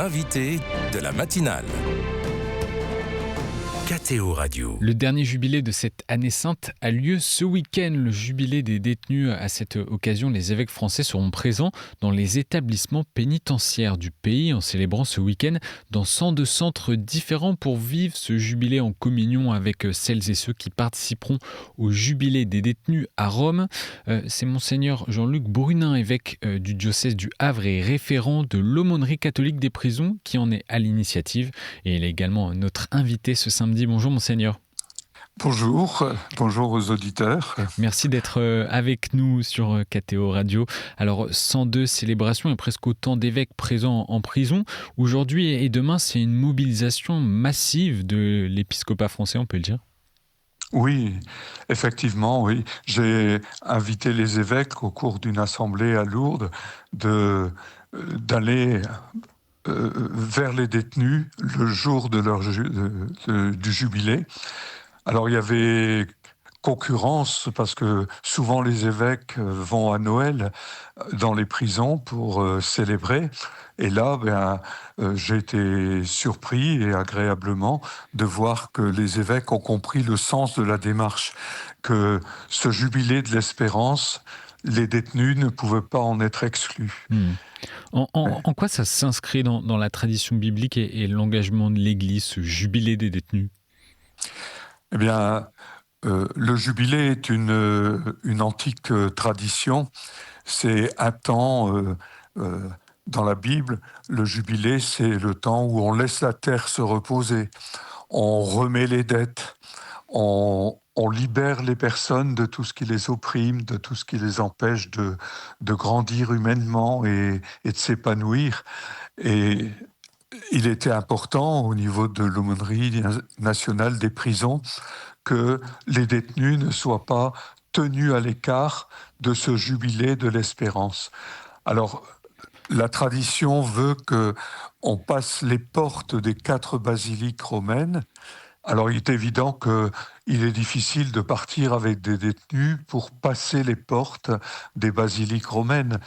l'invité de la matinale. KTO Radio. Le dernier jubilé de cette année sainte a lieu ce week-end. Le jubilé des détenus. À cette occasion, les évêques français seront présents dans les établissements pénitentiaires du pays en célébrant ce week-end dans 102 centres différents pour vivre ce jubilé en communion avec celles et ceux qui participeront au jubilé des détenus à Rome. C'est Monseigneur Jean-Luc Brunin, évêque du diocèse du Havre et référent de l'aumônerie catholique des prisons, qui en est à l'initiative. Et il est également notre invité ce samedi. Bonjour Monseigneur. Bonjour aux auditeurs. Merci d'être avec nous sur KTO Radio. Alors 102 célébrations et presque autant d'évêques présents en prison. Aujourd'hui et demain, c'est une mobilisation massive de l'épiscopat français, on peut le dire. Oui, effectivement, oui. J'ai invité les évêques au cours d'une assemblée à Lourdes d'aller vers les détenus le jour de du jubilé. Alors il y avait concurrence parce que souvent les évêques vont à Noël dans les prisons pour célébrer. Et là, j'ai été surpris et agréablement de voir que les évêques ont compris le sens de la démarche, que ce jubilé de l'espérance, les détenus ne pouvaient pas en être exclus. En quoi ça s'inscrit dans la tradition biblique et l'engagement de l'Église, ce jubilé des détenus ? Eh bien, le jubilé est une antique tradition. C'est un temps, dans la Bible, le jubilé, c'est le temps où on laisse la terre se reposer, on remet les dettes, on libère les personnes de tout ce qui les opprime, de tout ce qui les empêche de grandir humainement et de s'épanouir. Et il était important au niveau de l'aumônerie nationale des prisons que les détenus ne soient pas tenus à l'écart de ce jubilé de l'espérance. Alors, la tradition veut qu'on passe les portes des 4 basiliques romaines. Alors, il est évident qu'il est difficile de partir avec des détenus pour passer les portes des basiliques romaines.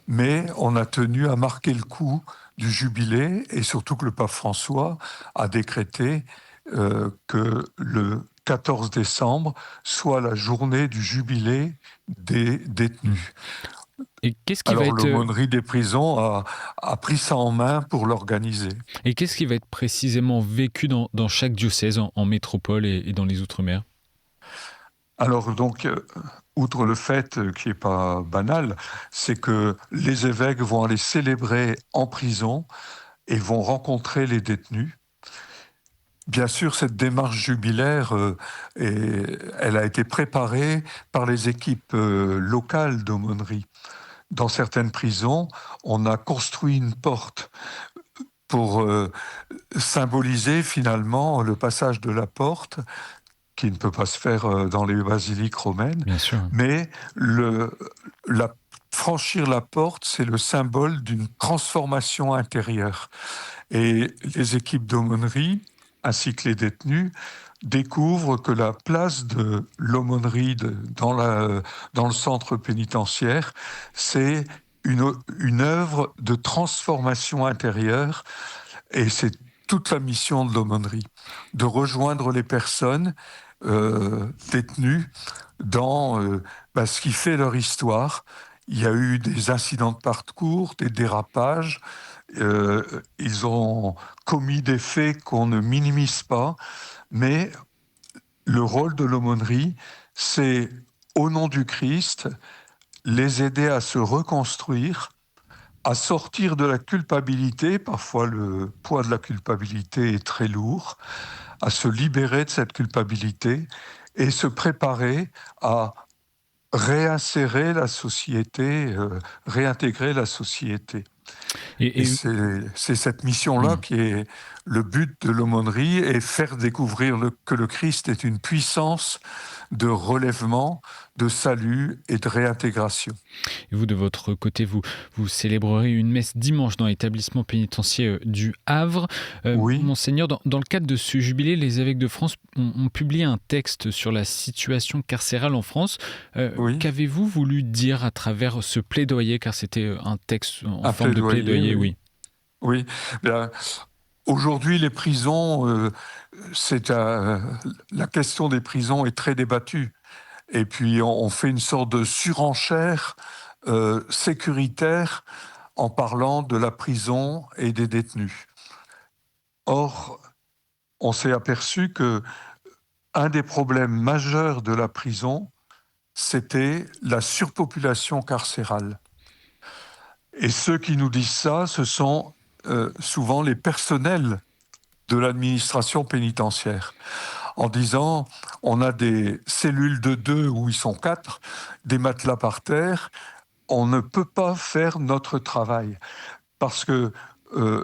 Mais on a tenu à marquer le coup du jubilé, et surtout que le pape François a décrété que le 14 décembre soit la journée du jubilé des détenus. Et qu'est-ce qui Alors va être... l'aumônerie des prisons a pris ça en main pour l'organiser. Et qu'est-ce qui va être précisément vécu dans chaque diocèse, en métropole et dans les Outre-mer ? Alors donc, outre le fait qui n'est pas banal, c'est que les évêques vont aller célébrer en prison et vont rencontrer les détenus. Bien sûr, cette démarche jubilaire, elle a été préparée par les équipes locales d'aumônerie. Dans certaines prisons, on a construit une porte pour symboliser finalement le passage de la porte, qui ne peut pas se faire dans les basiliques romaines. Bien sûr. Mais franchir la porte, c'est le symbole d'une transformation intérieure. Et les équipes d'aumônerie, ainsi que les détenus, découvrent que la place de l'aumônerie dans le centre pénitentiaire, c'est une œuvre de transformation intérieure, et c'est toute la mission de l'aumônerie, de rejoindre les personnes détenues dans ce qui fait leur histoire. Il y a eu des incidents de parcours, des dérapages, ils ont commis des faits qu'on ne minimise pas, mais le rôle de l'aumônerie, c'est, au nom du Christ, les aider à se reconstruire, à sortir de la culpabilité, parfois le poids de la culpabilité est très lourd, à se libérer de cette culpabilité et se préparer à réinsérer la société, réintégrer la société. Et c'est cette mission-là qui est le but de l'aumônerie, et faire découvrir que le Christ est une puissance de relèvement, de salut et de réintégration. Et vous, de votre côté, vous célébrerez une messe dimanche dans l'établissement pénitentiaire du Havre. Oui. Monseigneur, dans le cadre de ce jubilé, les évêques de France ont publié un texte sur la situation carcérale en France. Oui. Qu'avez-vous voulu dire à travers ce plaidoyer, car c'était un texte en forme de plaidoyer, oui. Oui. Bien, aujourd'hui, les prisons, la question des prisons est très débattue. Et puis, on fait une sorte de surenchère sécuritaire en parlant de la prison et des détenus. Or, on s'est aperçu que un des problèmes majeurs de la prison, c'était la surpopulation carcérale. Et ceux qui nous disent ça, ce sont souvent les personnels de l'administration pénitentiaire, en disant on a des cellules de 2 où ils sont 4, des matelas par terre, on ne peut pas faire notre travail parce que euh,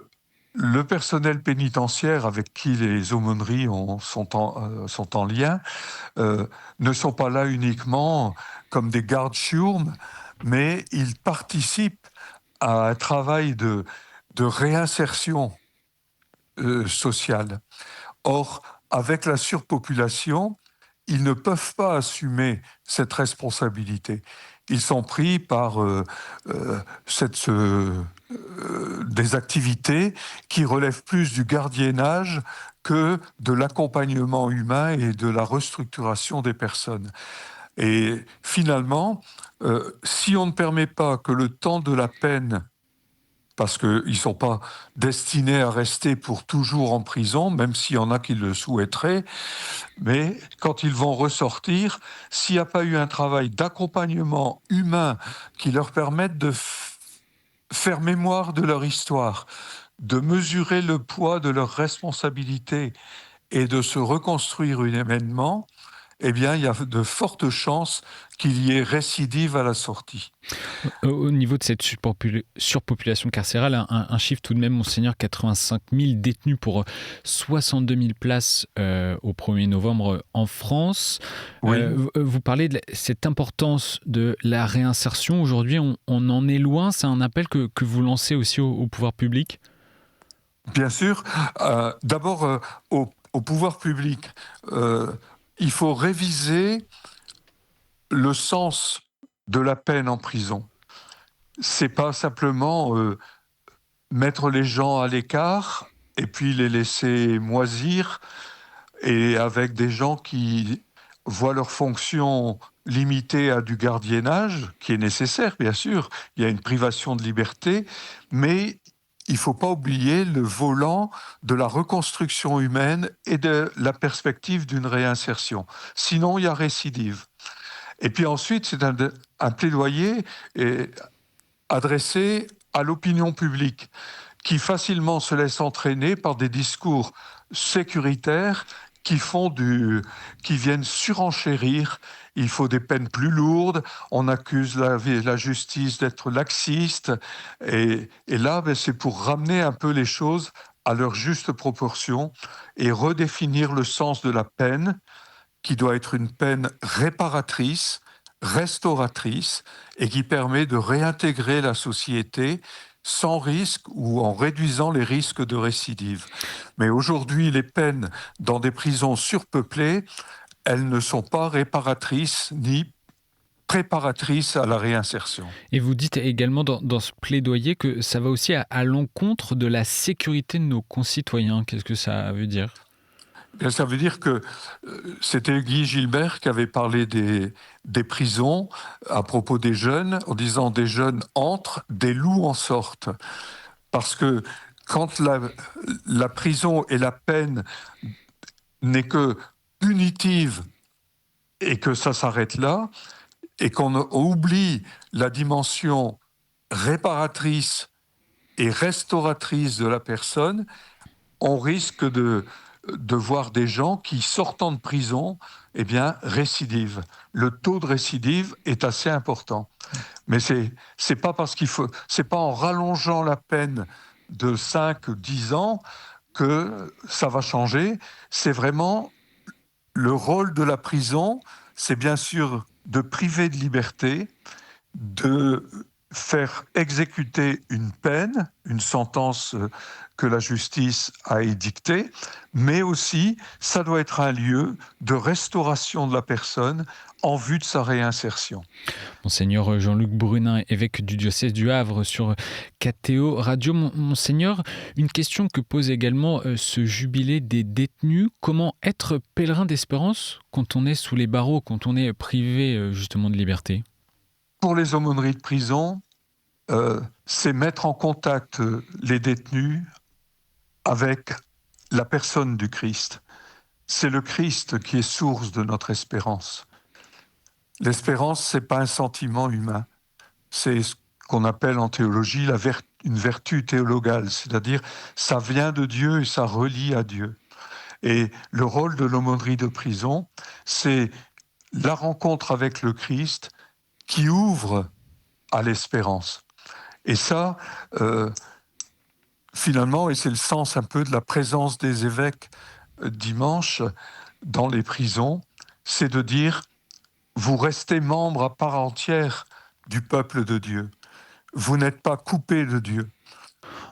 le personnel pénitentiaire avec qui les aumôneries sont en lien ne sont pas là uniquement comme des gardes-chiourmes, mais ils participent à un travail de réinsertion sociale. Or, avec la surpopulation, ils ne peuvent pas assumer cette responsabilité. Ils sont pris par des activités qui relèvent plus du gardiennage que de l'accompagnement humain et de la restructuration des personnes. Et finalement, si on ne permet pas que le temps de la peine, parce qu'ils ne sont pas destinés à rester pour toujours en prison, même s'il y en a qui le souhaiteraient, mais quand ils vont ressortir, s'il n'y a pas eu un travail d'accompagnement humain qui leur permette de faire mémoire de leur histoire, de mesurer le poids de leurs responsabilités et de se reconstruire humainement, eh bien, il y a de fortes chances qu'il y ait récidive à la sortie. Au niveau de cette surpopulation carcérale, un chiffre tout de même, monseigneur, 85 000 détenus pour 62 000 places au 1er novembre en France. Oui. Vous parlez de cette importance de la réinsertion. Aujourd'hui, on en est loin. C'est un appel que vous lancez aussi au pouvoir public ? Bien sûr. D'abord, au pouvoir public, il faut réviser le sens de la peine en prison. C'est pas simplement mettre les gens à l'écart et puis les laisser moisir, et avec des gens qui voient leur fonction limitée à du gardiennage, qui est nécessaire, bien sûr. Il y a une privation de liberté, mais il ne faut pas oublier le volant de la reconstruction humaine et de la perspective d'une réinsertion. Sinon, il y a récidive. Et puis ensuite, c'est un plaidoyer adressé à l'opinion publique, qui facilement se laisse entraîner par des discours sécuritaires qui viennent surenchérir. Il faut des peines plus lourdes, on accuse la justice d'être laxiste, et là, c'est pour ramener un peu les choses à leur juste proportion et redéfinir le sens de la peine, qui doit être une peine réparatrice, restauratrice, et qui permet de réintégrer la société sans risque ou en réduisant les risques de récidive. Mais aujourd'hui, les peines dans des prisons surpeuplées, elles ne sont pas réparatrices ni préparatrices à la réinsertion. Et vous dites également dans ce plaidoyer que ça va aussi à l'encontre de la sécurité de nos concitoyens. Qu'est-ce que ça veut dire ? Bien, ça veut dire que c'était Guy Gilbert qui avait parlé des prisons à propos des jeunes, en disant des jeunes entrent, des loups en sortent. Parce que quand la prison et la peine n'est que punitive et que ça s'arrête là, et qu'on oublie la dimension réparatrice et restauratrice de la personne, on risque de voir des gens qui, sortant de prison, eh bien, récidivent. Le taux de récidive est assez important. Mais c'est pas parce c'est pas en rallongeant la peine de 5 ou 10 ans que ça va changer. C'est vraiment le rôle de la prison, c'est bien sûr de priver de liberté, de faire exécuter une peine, une sentence que la justice a édictée, mais aussi ça doit être un lieu de restauration de la personne en vue de sa réinsertion. Monseigneur Jean-Luc Brunin, évêque du diocèse du Havre sur KTO Radio. Monseigneur, une question que pose également ce jubilé des détenus. Comment être pèlerin d'espérance quand on est sous les barreaux, quand on est privé justement de liberté ? Pour les aumôneries de prison, c'est mettre en contact les détenus avec la personne du Christ. C'est le Christ qui est source de notre espérance. L'espérance, c'est pas un sentiment humain. C'est ce qu'on appelle en théologie une vertu théologale, c'est-à-dire ça vient de Dieu et ça relie à Dieu. Et le rôle de l'aumônerie de prison, c'est la rencontre avec le Christ qui ouvre à l'espérance. Et ça, finalement, et c'est le sens un peu de la présence des évêques dimanche dans les prisons, c'est de dire, vous restez membre à part entière du peuple de Dieu. Vous n'êtes pas coupé de Dieu.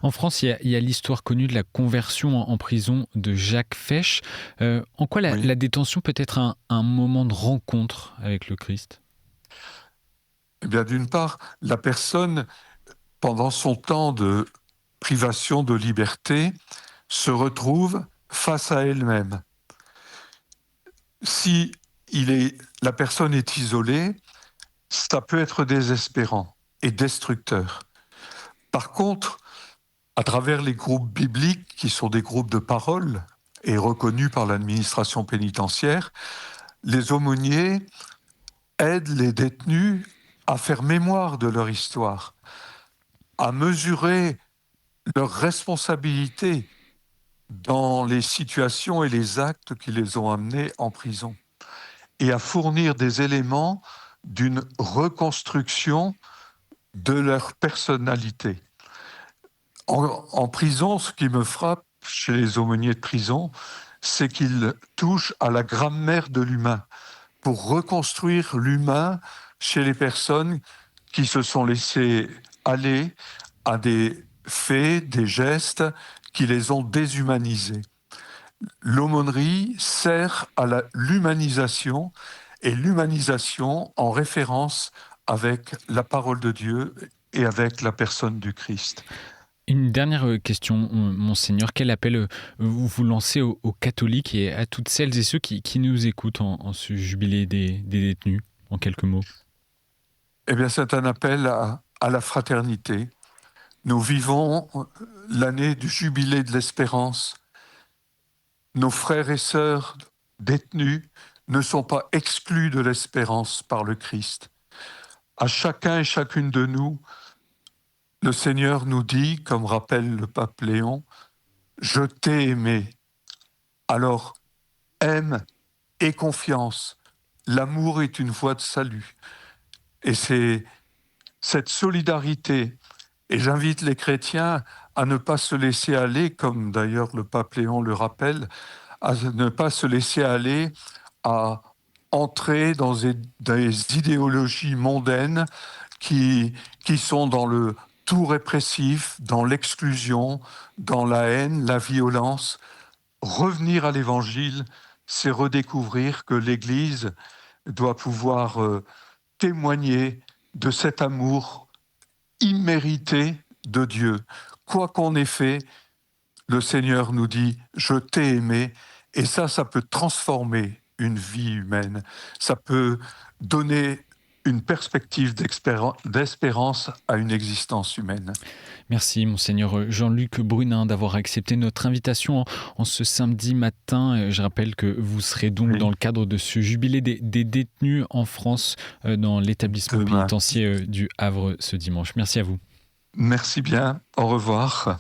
En France, il y a l'histoire connue de la conversion en prison de Jacques Fesch. En quoi la détention peut être un moment de rencontre avec le Christ ? Eh bien, d'une part, la personne, pendant son temps de privation de liberté, se retrouve face à elle-même. Si la personne est isolée, ça peut être désespérant et destructeur. Par contre, à travers les groupes bibliques, qui sont des groupes de parole et reconnus par l'administration pénitentiaire, les aumôniers aident les détenus à faire mémoire de leur histoire, à mesurer leur responsabilité dans les situations et les actes qui les ont amenés en prison, et à fournir des éléments d'une reconstruction de leur personnalité. En prison, ce qui me frappe chez les aumôniers de prison, c'est qu'ils touchent à la grammaire de l'humain pour reconstruire l'humain chez les personnes qui se sont laissées aller à des faits, des gestes qui les ont déshumanisés. L'aumônerie sert à l'humanisation, et l'humanisation en référence avec la parole de Dieu et avec la personne du Christ. Une dernière question, Monseigneur. Quel appel vous lancez aux catholiques et à toutes celles et ceux qui nous écoutent en ce jubilé des détenus, en quelques mots ? Eh bien, c'est un appel à la fraternité. Nous vivons l'année du jubilé de l'espérance. Nos frères et sœurs détenus ne sont pas exclus de l'espérance par le Christ. À chacun et chacune de nous, le Seigneur nous dit, comme rappelle le pape Léon, « Je t'ai aimé ». Alors, aime et confiance. L'amour est une voie de salut. Et c'est cette solidarité. Et j'invite les chrétiens à ne pas se laisser aller, comme d'ailleurs le pape Léon le rappelle, à ne pas se laisser aller à entrer dans des idéologies mondaines qui sont dans le tout répressif, dans l'exclusion, dans la haine, la violence. Revenir à l'Évangile, c'est redécouvrir que l'Église doit pouvoir témoigner de cet amour immérité de Dieu. Quoi qu'on ait fait, le Seigneur nous dit « Je t'ai aimé ». Et ça peut transformer une vie humaine. Ça peut donner une perspective d'espérance à une existence humaine. Merci, Monseigneur Jean-Luc Brunin, d'avoir accepté notre invitation en ce samedi matin. Je rappelle que vous serez donc dans le cadre de ce jubilé des détenus en France dans l'établissement pénitentiaire du Havre ce dimanche. Merci à vous. Merci bien. Au revoir.